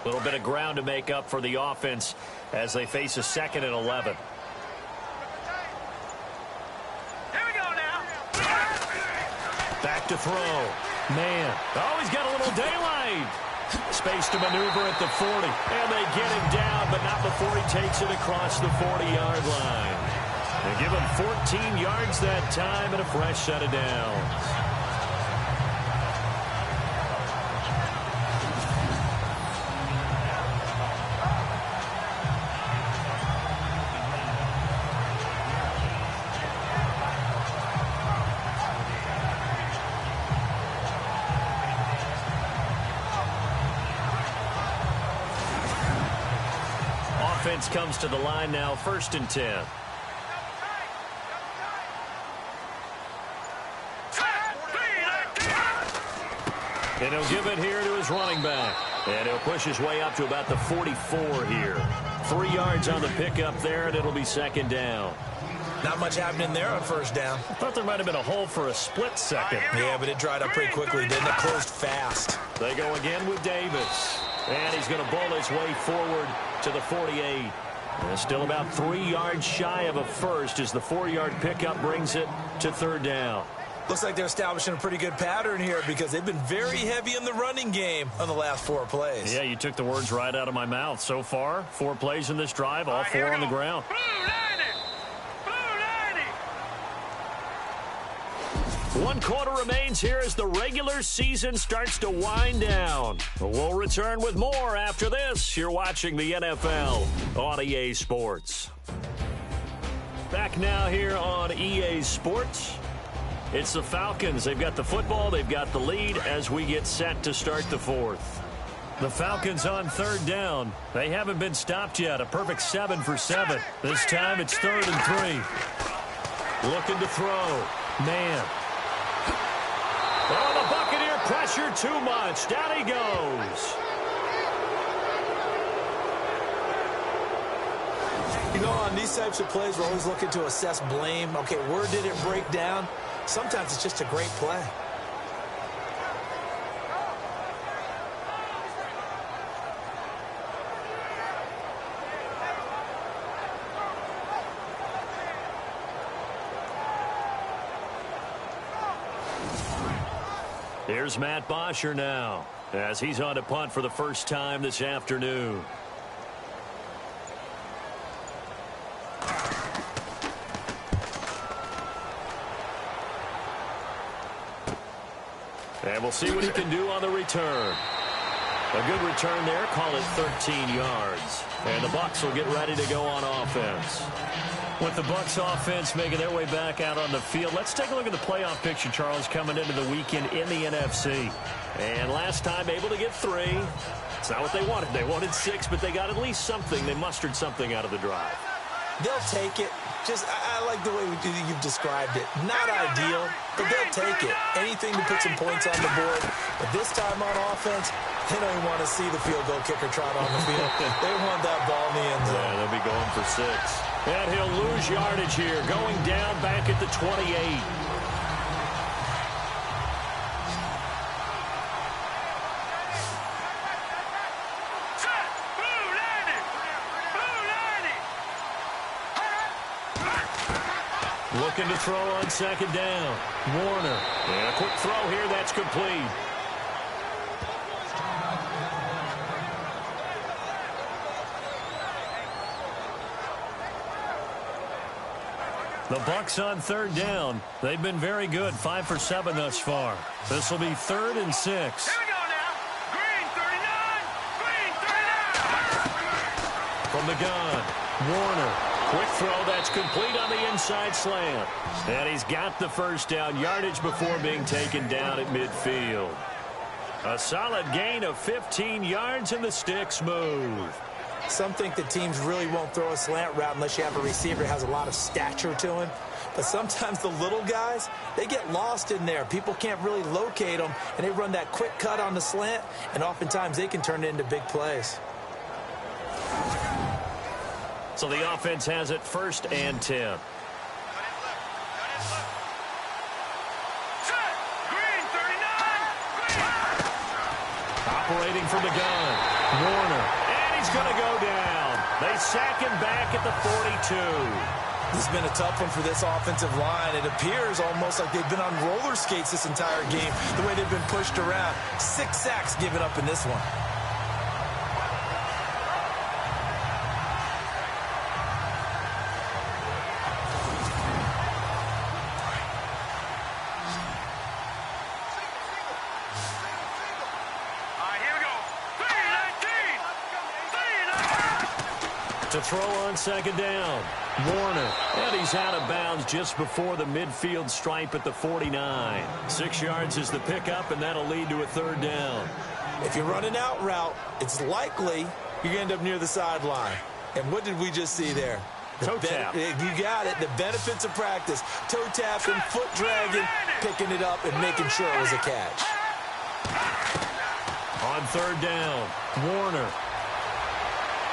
A little bit of ground to make up for the offense as they face a 2nd and 11. Here we go now. Back to throw. Man. Oh, he's got a little daylight. Space to maneuver at the 40. And they get him down, but not before he takes it across the 40-yard line. They give him 14 yards that time and a fresh set of downs. Offense comes to the line now, 1st and 10. And he'll give it here to his running back. And he'll push his way up to about the 44 here. 3 yards on the pickup there, and it'll be 2nd down. Not much happening there on 1st down. I thought there might have been a hole for a split second. Yeah, but it dried up pretty quickly, didn't it? Closed fast. They go again with Davis. And he's going to bowl his way forward to the 48. And still about 3 yards shy of a first as the 4-yard pickup brings it to 3rd down. Looks like they're establishing a pretty good pattern here because they've been very heavy in the running game on the last 4 plays. Yeah, you took the words right out of my mouth. So far, 4 plays in this drive, all 4 on the ground. One quarter remains here as the regular season starts to wind down. We'll return with more after this. You're watching the NFL on EA Sports. Back now here on EA Sports. It's the Falcons. They've got the football. They've got the lead as we get set to start the 4th. The Falcons on 3rd down. They haven't been stopped yet. A perfect 7 for 7. This time it's 3rd and 3. Looking to throw. Man. Oh, the Buccaneer pressure too much. Down he goes. You know, on these types of plays, we're always looking to assess blame. Okay, where did it break down? Sometimes it's just a great play. Here's Matt Bosher now as he's on to punt for the first time this afternoon. And we'll see what he can do on the return. A good return there. Call it 13 yards. And the Bucs will get ready to go on offense. With the Bucs offense making their way back out on the field, let's take a look at the playoff picture, Charles, coming into the weekend in the NFC. And last time able to get 3. It's not what they wanted. They wanted 6, but they got at least something. They mustered something out of the drive. They'll take it. I like the way you've described it. Not ideal, but they'll take it. Anything to put some points on the board. But this time on offense, they don't even want to see the field goal kicker trot on the field. They want that ball in the end zone. Yeah, they'll be going for 6. And he'll lose yardage here, going down back at the 28. Looking to throw on 2nd down. Warner. And a quick throw here. That's complete. The Bucs on third down. They've been very good, 5 for 7 thus far. This will be 3rd and 6. Here we go now. Green 39. Green 39. From the gun, Warner. Quick throw that's complete on the inside slant. And he's got the first down, yardage before being taken down at midfield. A solid gain of 15 yards, and the sticks move. Some think that teams really won't throw a slant route unless you have a receiver that has a lot of stature to him. But sometimes the little guys, they get lost in there. People can't really locate them, and they run that quick cut on the slant, and oftentimes they can turn it into big plays. So the offense has it 1st and 10. Operating from the gun, Warner. He's going to go down. They sack him back at the 42. This has been a tough one for this offensive line. It appears almost like they've been on roller skates this entire game, the way they've been pushed around. 6 sacks given up in this one. To throw on 2nd down, Warner. And he's out of bounds just before the midfield stripe at the 49. 6 yards is the pickup, and that'll lead to a 3rd down. If you run an out route, it's likely you're going to end up near the sideline. And what did we just see there? Toe tap. You got it. The benefits of practice. Toe tapping, foot dragging, picking it up, and making sure it was a catch. On 3rd down, Warner.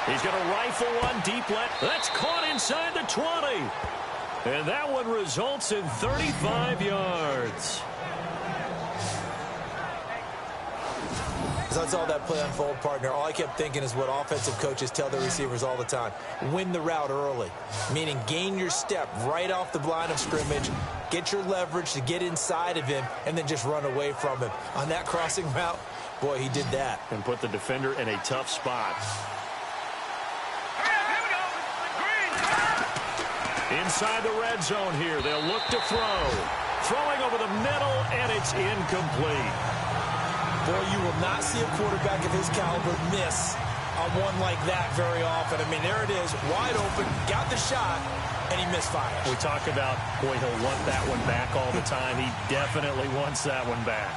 He's going to rifle one deep left. That's caught inside the 20. And that one results in 35 yards. As I saw that play unfold, partner, all I kept thinking is what offensive coaches tell their receivers all the time. Win the route early, meaning gain your step right off the line of scrimmage, get your leverage to get inside of him, and then just run away from him. On that crossing route, boy, he did that. And put the defender in a tough spot. Inside the red zone here, they'll look to throw. Throwing over the middle, and it's incomplete. Boy, you will not see a quarterback of his caliber miss on one like that very often. I mean, there it is, wide open, got the shot, and he misfired. We talk about, boy, he'll want that one back all the time. He definitely wants that one back.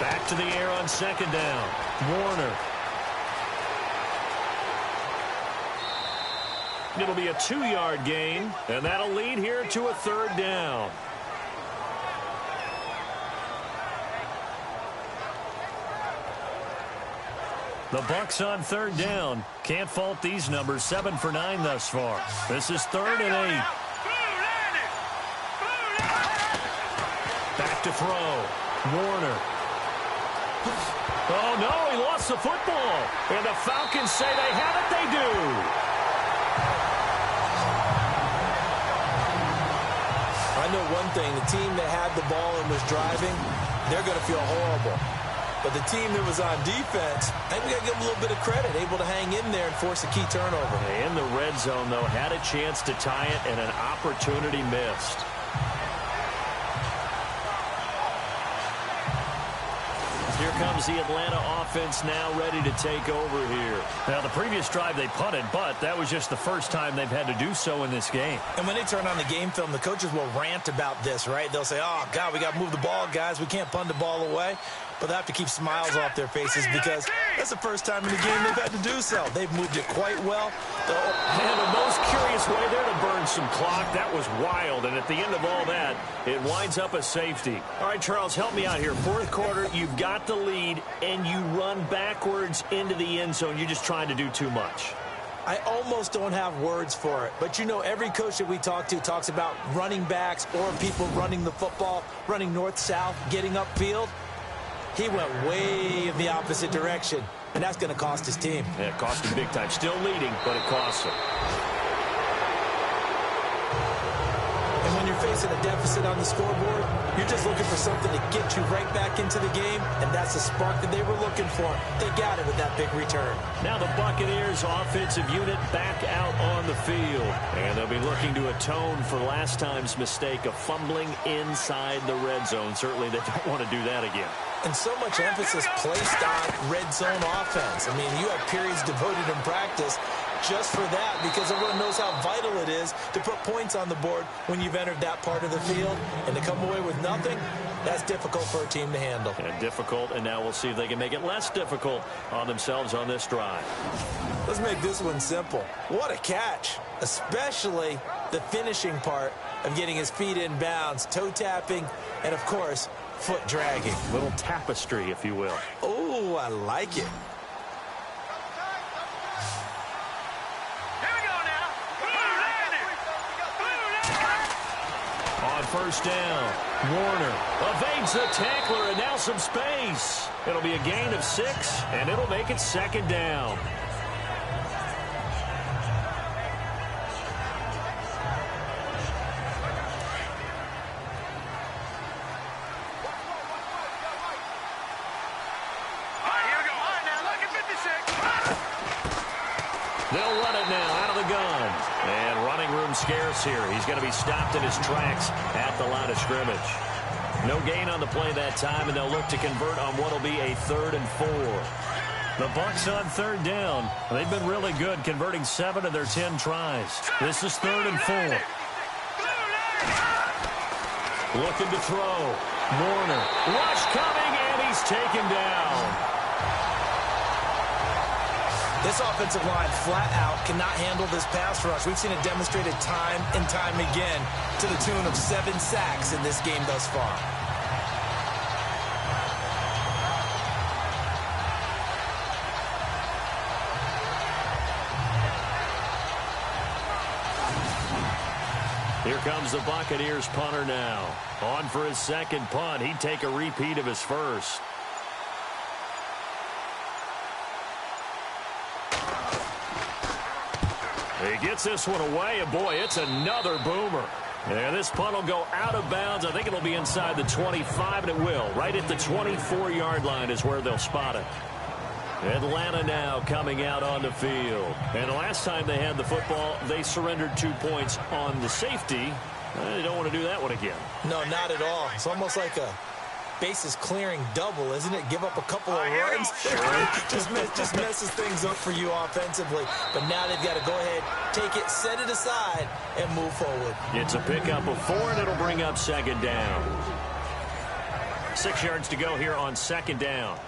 Back to the air on 2nd down. Warner. It'll be a 2-yard gain, and that'll lead here to a 3rd down. The Bucs on 3rd down. Can't fault these numbers. 7 for 9 thus far. This is 3rd and 8. Back to throw. Warner. Oh, no, he lost the football. And the Falcons say they have it. They do. I know one thing. The team that had the ball and was driving, they're going to feel horrible. But the team that was on defense, I think we got to give them a little bit of credit, able to hang in there and force a key turnover. In the red zone, though, had a chance to tie it, and an opportunity missed. Here comes the Atlanta offense now ready to take over here. Now, the previous drive they punted, but that was just the first time they've had to do so in this game. And when they turn on the game film, the coaches will rant about this, right? They'll say, oh, God, we got to move the ball, guys. We can't punt the ball away. But they have to keep smiles off their faces because that's the first time in the game they've had to do so. They've moved it quite well. And the most curious way there to burn some clock. That was wild. And at the end of all that, it winds up a safety. All right, Charles, help me out here. 4th quarter, you've got the lead, and you run backwards into the end zone. You're just trying to do too much. I almost don't have words for it. But, you know, every coach that we talk to talks about running backs or people running the football, running north-south, getting upfield. He went way in the opposite direction, and that's going to cost his team. Yeah, it cost him big time. Still leading, but it costs him. And when you're facing a deficit on the scoreboard, you're just looking for something to get you right back into the game, and that's the spark that they were looking for. They got it with that big return. Now the Buccaneers offensive unit back out on the field, and they'll be looking to atone for last time's mistake of fumbling inside the red zone. Certainly they don't want to do that again. And so much emphasis placed on red zone offense. I mean, you have periods devoted in practice just for that, because everyone knows how vital it is to put points on the board when you've entered that part of the field. And to come away with nothing, that's difficult for a team to handle. And difficult, and now we'll see if they can make it less difficult on themselves on this drive. Let's make this one simple. What a catch, especially the finishing part of getting his feet in bounds, toe tapping, and of course, foot dragging. Little tapestry, if you will. Oh, I like it. On first down, Warner evades the tackler, and now some space. It'll be a gain of 6, and it'll make it second down. They'll run it now out of the gun. And running room scarce here. He's going to be stopped in his tracks at the line of scrimmage. No gain on the play that time, and they'll look to convert on what will be a 3rd and 4. The Bucs on 3rd down. They've been really good, converting 7 of their 10 tries. This is 3rd and 4. Looking to throw. Warner. Rush coming, and he's taken down. This offensive line flat out cannot handle this pass rush. We've seen it demonstrated time and time again to the tune of 7 sacks in this game thus far. Here comes the Buccaneers punter now. On for his second punt. He'd take a repeat of his first. He gets this one away, and boy, it's another boomer. And this punt will go out of bounds. I think it'll be inside the 25, and it will. Right at the 24-yard line is where they'll spot it. Atlanta now coming out on the field. And the last time they had the football, they surrendered 2 points on the safety. They don't want to do that one again. No, not at all. It's almost like a bases clearing double, isn't it? Give up a couple of runs. just messes things up for you offensively. But now they've got to go ahead, take it, set it aside, and move forward. It's a pickup of 4, and it'll bring up second down. 6 yards to go here on second down.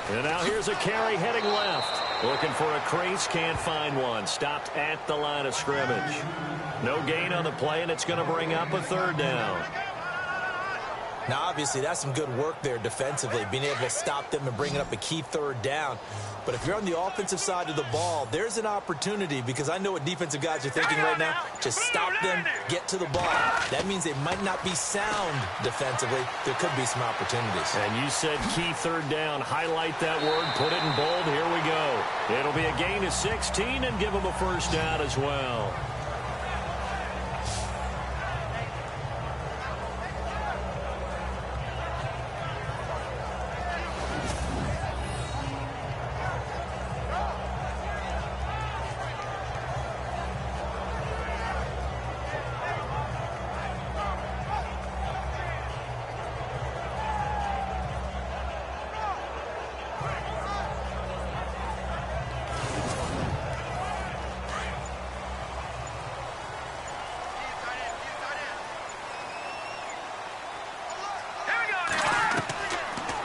And now here's a carry heading left. Looking for a crease, can't find one. Stopped at the line of scrimmage. No gain on the play, and it's going to bring up a 3rd down. Now, obviously, that's some good work there defensively, being able to stop them and bringing up a key 3rd down. But if you're on the offensive side of the ball, there's an opportunity, because I know what defensive guys are thinking right now. Just stop them, get to the ball. That means they might not be sound defensively. There could be some opportunities. And you said key 3rd down. Highlight that word. Put it in bold. Here we go. It'll be a gain of 16 and give them a 1st down as well.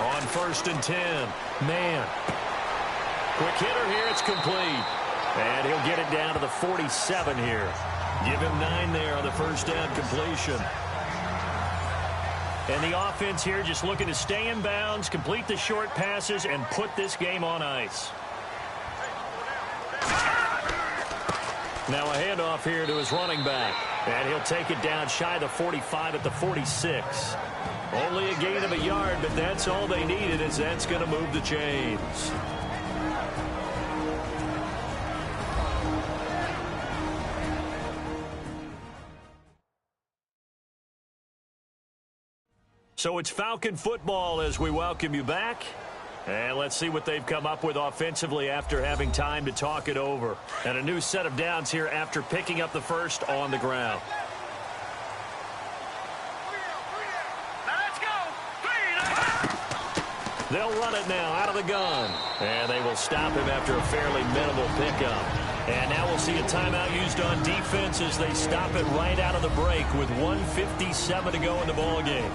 On 1st and 10. Man. Quick hitter here. It's complete. And he'll get it down to the 47 here. Give him 9 there on the 1st down completion. And the offense here just looking to stay in bounds, complete the short passes, and put this game on ice. Now a handoff here to his running back. And he'll take it down shy of the 45 at the 46. Only a gain of a yard, but that's all they needed, as that's going to move the chains. So it's Falcon football as we welcome you back. And let's see what they've come up with offensively after having time to talk it over. And a new set of downs here after picking up the first on the ground. They'll run it now out of the gun. And they will stop him after a fairly minimal pickup. And now we'll see a timeout used on defense as they stop it right out of the break with 1:57 to go in the ballgame.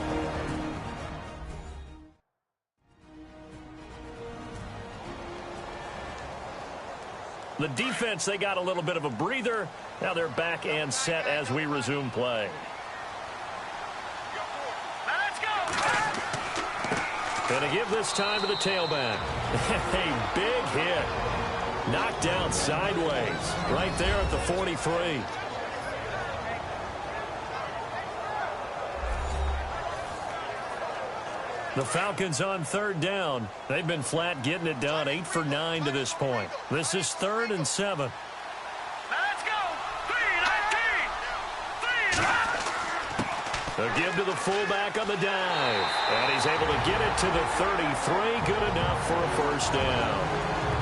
The defense, they got a little bit of a breather. Now they're back and set as we resume play. Going to give this time to the tailback. A big hit. Knocked down sideways. Right there at the 43. The Falcons on third down. They've been flat getting it done. 8 for 9 to this point. This is 3rd and 7. Let's go. 3-19. The give to the fullback on the dive. And he's able to get it to the 33. Good enough for a first down.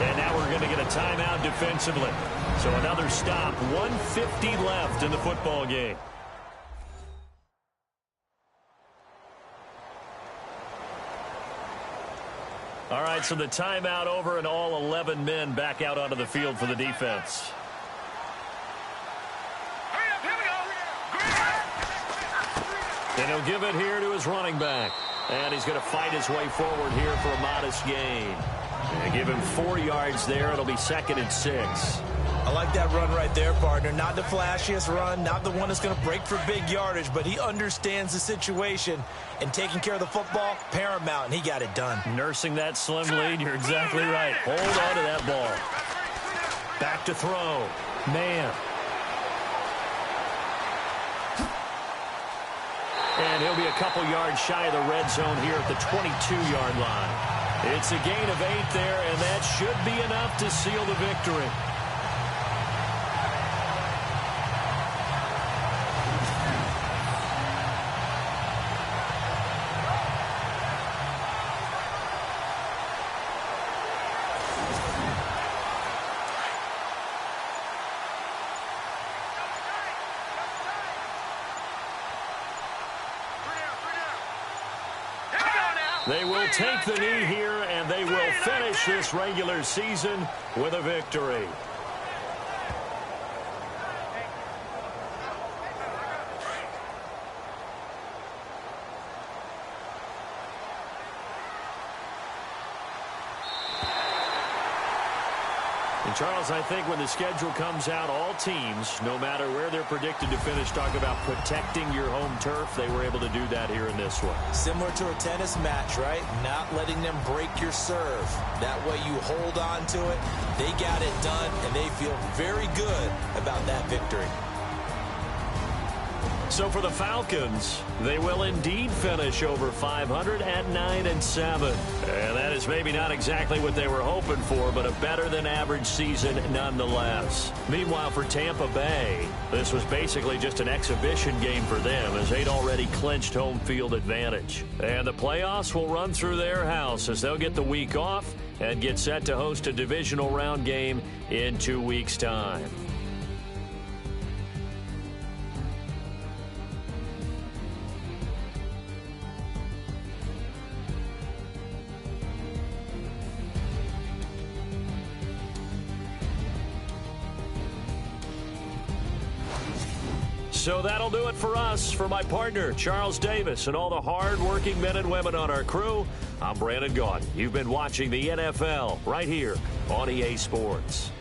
And now we're going to get a timeout defensively. So another stop. 1:50 left in the football game. All right, so the timeout over and all 11 men back out onto the field for the defense. And he'll give it here to his running back. And he's going to fight his way forward here for a modest gain. And give him 4 yards there. It'll be 2nd and 6. I like that run right there, partner. Not the flashiest run, not the one that's going to break for big yardage, but he understands the situation, and taking care of the football, paramount, and he got it done. Nursing that slim lead, you're exactly right. Hold on to that ball. Back to throw. Man. And he'll be a couple yards shy of the red zone here at the 22-yard line. It's a gain of 8 there, and that should be enough to seal the victory. They will take the knee here, and they will finish this regular season with a victory. And Charles, I think when the schedule comes out, all teams, no matter where they're predicted to finish, talk about protecting your home turf. They were able to do that here in this one. Similar to a tennis match, right? Not letting them break your serve. That way you hold on to it. They got it done, and they feel very good about that victory. So for the Falcons, they will indeed finish over 500 at 9-7. And that is maybe not exactly what they were hoping for, but a better than average season nonetheless. Meanwhile, for Tampa Bay, this was basically just an exhibition game for them as they'd already clinched home field advantage. And the playoffs will run through their house as they'll get the week off and get set to host a divisional round game in 2 weeks' time. So that'll do it for us. For my partner, Charles Davis, and all the hard-working men and women on our crew, I'm Brandon Gaudin. You've been watching the NFL right here on EA Sports.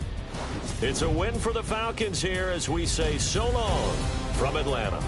It's a win for the Falcons here as we say so long from Atlanta.